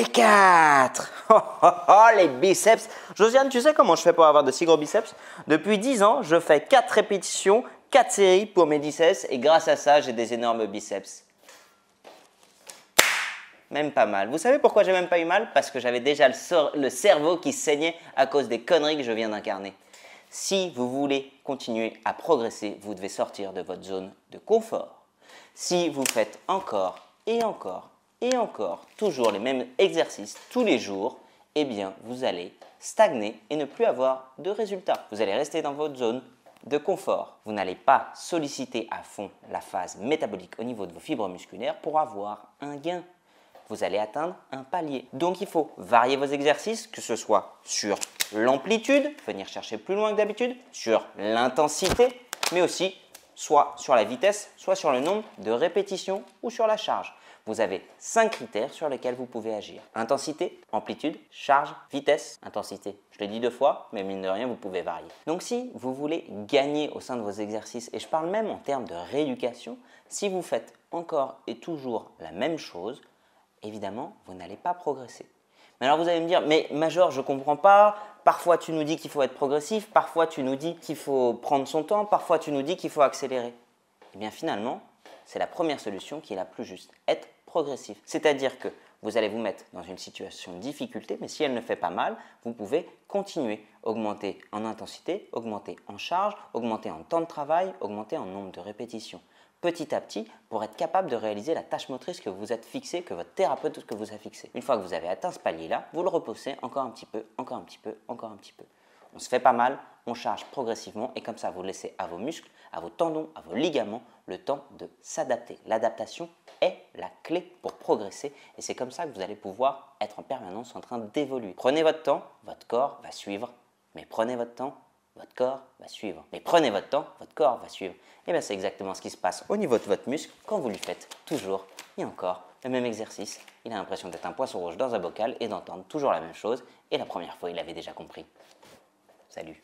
Et 4. Oh, oh, oh, les biceps. Josiane, tu sais comment je fais pour avoir de si gros biceps? Depuis 10 ans, je fais 4 répétitions, 4 séries pour mes biceps et grâce à ça, j'ai des énormes biceps. Même pas mal. Vous savez pourquoi j'ai même pas eu mal? Parce que j'avais déjà le cerveau qui saignait à cause des conneries que je viens d'incarner. Si vous voulez continuer à progresser, vous devez sortir de votre zone de confort. Si vous faites encore et encore et encore toujours les mêmes exercices tous les jours, eh bien vous allez stagner et ne plus avoir de résultats. Vous allez rester dans votre zone de confort. Vous n'allez pas solliciter à fond la phase métabolique au niveau de vos fibres musculaires pour avoir un gain. Vous allez atteindre un palier. Donc il faut varier vos exercices, que ce soit sur l'amplitude, venir chercher plus loin que d'habitude, sur l'intensité, mais aussi soit sur la vitesse, soit sur le nombre de répétitions ou sur la charge. Vous avez 5 critères sur lesquels vous pouvez agir. Intensité, amplitude, charge, vitesse, intensité. Je l'ai dit 2 fois, mais mine de rien, vous pouvez varier. Donc si vous voulez gagner au sein de vos exercices, et je parle même en termes de rééducation, si vous faites encore et toujours la même chose, évidemment, vous n'allez pas progresser. Mais alors vous allez me dire, mais Major, je ne comprends pas, parfois tu nous dis qu'il faut être progressif, parfois tu nous dis qu'il faut prendre son temps, parfois tu nous dis qu'il faut accélérer. Eh bien finalement, c'est la première solution qui est la plus juste, être progressif. C'est-à-dire que vous allez vous mettre dans une situation de difficulté, mais si elle ne fait pas mal, vous pouvez continuer, augmenter en intensité, augmenter en charge, augmenter en temps de travail, augmenter en nombre de répétitions. Petit à petit, pour être capable de réaliser la tâche motrice que vous vous êtes fixée, que votre thérapeute que vous a fixée. Une fois que vous avez atteint ce palier-là, vous le repoussez encore un petit peu, encore un petit peu, encore un petit peu. On se fait pas mal, on charge progressivement et comme ça, vous laissez à vos muscles, à vos tendons, à vos ligaments le temps de s'adapter. L'adaptation est la clé pour progresser et c'est comme ça que vous allez pouvoir être en permanence en train d'évoluer. Prenez votre temps, votre corps va suivre, mais prenez votre temps, votre corps va suivre. Mais prenez votre temps, votre corps va suivre. Et bien c'est exactement ce qui se passe au niveau de votre muscle quand vous lui faites toujours et encore le même exercice. Il a l'impression d'être un poisson rouge dans un bocal et d'entendre toujours la même chose. Et la première fois, il avait déjà compris. Salut!